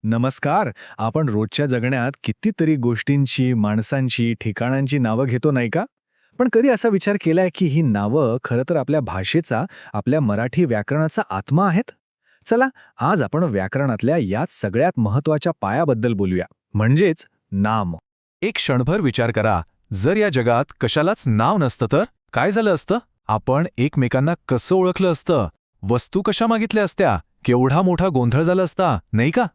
नमस्कार. आपण रोजच्या जगण्यात कितीतरी गोष्टींची, माणसांची, ठिकाणांची नावं घेतो नाही का? पण कधी असा विचार केलाय की ही नावं खरं तर आपल्या भाषेचा, आपल्या मराठी व्याकरणाचा आत्मा आहेत? चला, आज आपण व्याकरणातल्या याच सगळ्यात महत्वाच्या पायाबद्दल बोलूया, म्हणजेच नाम. एक क्षणभर विचार करा, जर या जगात कशालाच नाव नसतं तर काय झालं असतं? आपण एकमेकांना कसं ओळखलं असतं? वस्तू कशा मागितल्या असत्या? केवढा मोठा गोंधळ झाला असता, नाही का?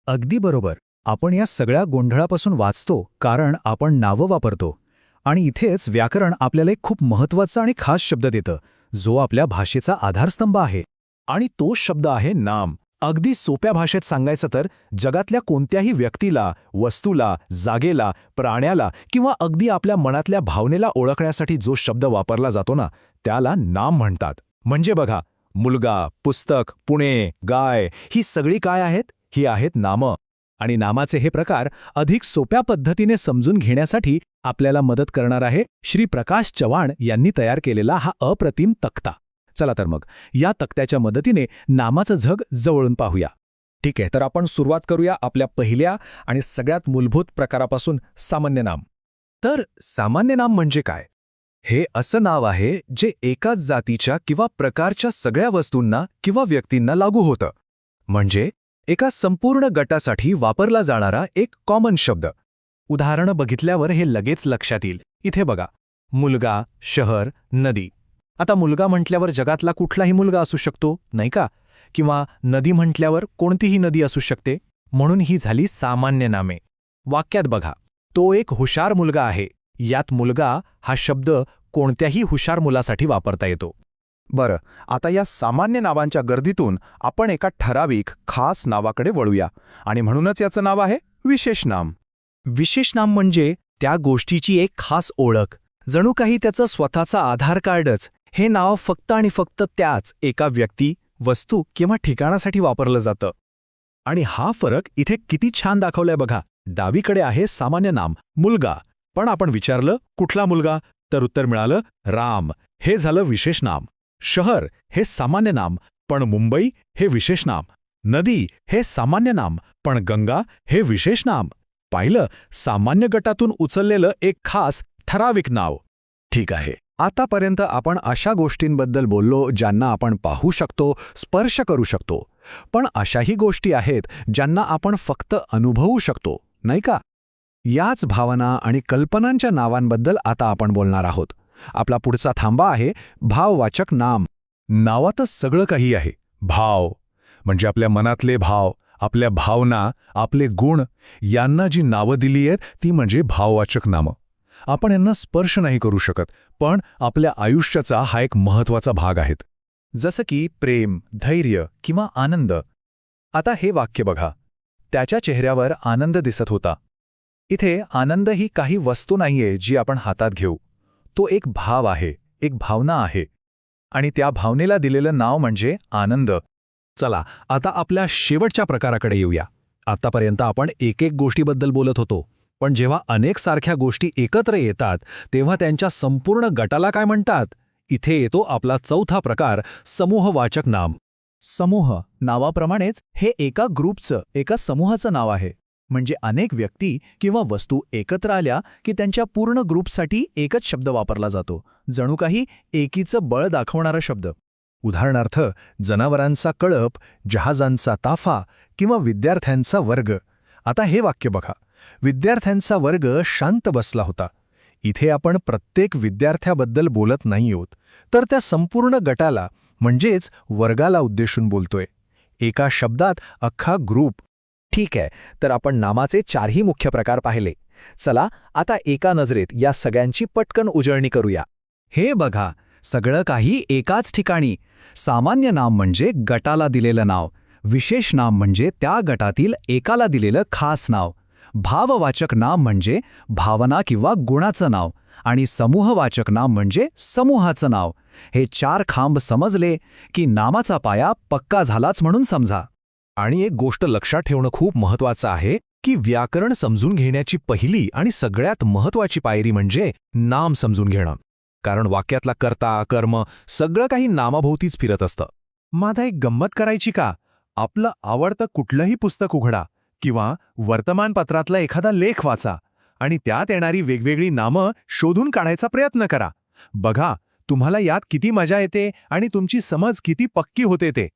अगदी बरोबर. आपण या सगळ्या गोंधळापासून वाचतो कारण आपण नावं वापरतो. आणि इथेच व्याकरण आपल्याला एक खूप महत्वाचा आणि खास शब्द देतं, जो आपल्या भाषेचा आधारस्तंभ आहे. आणि तोच शब्द आहे नाम. अगदी सोप्या भाषेत सांगायचं तर जगातल्या कोणत्याही व्यक्तीला, वस्तूला, जागेला, प्राण्याला किंवा अगदी आपल्या मनातल्या भावनेला ओळखण्यासाठी जो शब्द वापरला जातो ना, त्याला नाम म्हणतात. म्हणजे बघा, मुलगा, पुस्तक, पुणे, गाय, ही सगळी काय आहेत? ही आहेत नामं. आणि नामाचे हे प्रकार अधिक सोप्या पद्धतीने समजून घेण्यासाठी आपल्याला मदत करणार आहे श्री प्रकाश चव्हाण यांनी तयार केलेला हा अप्रतिम तक्ता. चला तर मग या तक्त्याच्या मदतीने नामाचं जग जवळून पाहूया. ठीक आहे, तर आपण सुरुवात करूया आपल्या पहिल्या आणि सगळ्यात मूलभूत प्रकारापासून, सामान्य नाम. तर सामान्य नाम म्हणजे काय? हे असं नाव आहे जे एकाच जातीच्या किंवा प्रकारच्या सगळ्या वस्तूंना किंवा व्यक्तींना लागू होतं. म्हणजे एका संपूर्ण गटासाठी वापरला जाणारा एक कॉमन शब्द. उदाहरणं बघितल्यावर हे लगेच लक्षात येईल. इथे बघा, मुलगा, शहर, नदी. आता मुलगा म्हटल्यावर जगातला कुठलाही मुलगा असू शकतो, नाही का? किंवा नदी म्हटल्यावर कोणतीही नदी असू शकते. म्हणून ही झाली सामान्य नामे. वाक्यात बघा, तो एक हुशार मुलगा आहे. यात मुलगा हा शब्द कोणत्याही हुशार मुलासाठी वापरता येतो. बरं, आता या सामान्य नावांच्या गर्दीतून आपण एका ठराविक, खास नावाकडे वळूया. आणि म्हणूनच याचं नाव आहे विशेष नाम. विशेष नाम म्हणजे त्या गोष्टीची एक खास ओळख, जणू काही त्याचं स्वतःचं आधार कार्डच. हे नाव फक्त आणि फक्त त्याच एका व्यक्ती, वस्तू किंवा ठिकाणासाठी वापरलं जातं. आणि हा फरक इथे किती छान दाखवलाय बघा. डावीकडे आहे सामान्य नाम, मुलगा. पण आपण विचारलं कुठला मुलगा, तर उत्तर मिळालं राम. हे झालं विशेष नाम. शहर हे सामान्य नाम, पण मुंबई हे विशेष नाम. नदी हे सामान्य नाम, पण गंगा हे विशेष नाम. पाहिलं, सामान्य गटातून उचललेलं एक खास ठराविक नाव. ठीक आहे, आतापर्यंत आपण अशा गोष्टींबद्दल बोललो ज्यांना आपण पाहू शकतो, स्पर्श करू शकतो. पण अशाही गोष्टी आहेत ज्यांना आपण फक्त अनुभवू शकतो, नाही का? याच भावना आणि कल्पनांच्या नावांबद्दल आता आपण बोलणार आहोत. आपला पुढचा थांबा आहे भाववाचक नाम. नावातच सगळं काही आहे. भाव म्हणजे आपल्या मनातले भाव, आपल्या भावना, आपले गुण, यांना जी नावं दिली आहेत ती म्हणजे भाववाचक नामं. आपण यांना स्पर्श नाही करू शकत, पण आपल्या आयुष्याचा हा एक महत्वाचा भाग आहेत. जसं की प्रेम, धैर्य किंवा आनंद. आता हे वाक्य बघा, त्याच्या चेहऱ्यावर आनंद दिसत होता. इथे आनंद ही काही वस्तू नाहीये जी आपण हातात घेऊ. तो एक भाव आहे, एक भावना आहे. आणि त्या भावनेला दिलेलं नाव म्हणजे आनंद. चला, आता आपल्या शेवटच्या प्रकाराकडे येऊया. आतापर्यंत आपण एक गोष्टीबद्दल बोलत होतो, पण जेव्हा अनेक सारख्या गोष्टी एकत्र येतात तेव्हा त्यांच्या संपूर्ण गटाला काय म्हणतात? इथे येतो आपला चौथा प्रकार, समूहवाचक नाम. समूह नावाप्रमाणेच हे एका ग्रुपचं, एका समूहाचं नाव आहे. म्हणजे अनेक व्यक्ती किंवा वस्तू एकत्र आल्या की त्यांच्या पूर्ण ग्रुपसाठी एकच शब्द वापरला जातो, जणू काही एकीचं बळ दाखवणारा शब्द. उदाहरणार्थ, जनावरांचा कळप, जहाजांचा ताफा किंवा विद्यार्थ्यांचा वर्ग. आता हे वाक्य बघा, विद्यार्थ्यांचा वर्ग शांत बसला होता. इथे आपण प्रत्येक विद्यार्थ्याबद्दल बोलत नाही आहोत, तर त्या संपूर्ण गटाला म्हणजेच वर्गाला उद्देशून बोलतोय. एका शब्दात अख्खा ग्रुप. ठीक आहे, तर आपण नामाचे चारही मुख्य प्रकार पाहिले. चला आता एका नजरेत या सगळ्यांची पटकन उजळणी करूया. हे बघा, सगळं काही एकाच ठिकाणी. सामान्य नाम म्हणजे गटाला दिलेलं नाव, विशेष नाम म्हणजे त्या गटातील एकाला दिलेलं खास नाव, भाववाचक नाम म्हणजे भावना किंवा गुणाचं नाव, आणि समूहवाचक नाम म्हणजे समूहाचं नाव. हे चार खांब समजले की नामाचा पाया पक्का झालाच म्हणून समजा. आणि एक गोष्ट लक्षात ठेवणं खूप महत्वाचं आहे की व्याकरण समजून घेण्याची पहिली आणि सगळ्यात महत्वाची पायरी म्हणजे नाम समजून घेणं. कारण वाक्यातला कर्ता, कर्म सगळं काही नामाभोवतीच फिरत असतं. माझा एक गंमत करायची का? आपलं आवडतं कुठलंही पुस्तक उघडा, किंवा वर्तमानपत्रातला एखादा लेख वाचा आणि त्यात येणारी वेगवेगळी नामं शोधून काढायचा प्रयत्न करा. बघा तुम्हाला यात किती मजा येते आणि तुमची समज किती पक्की होते ते.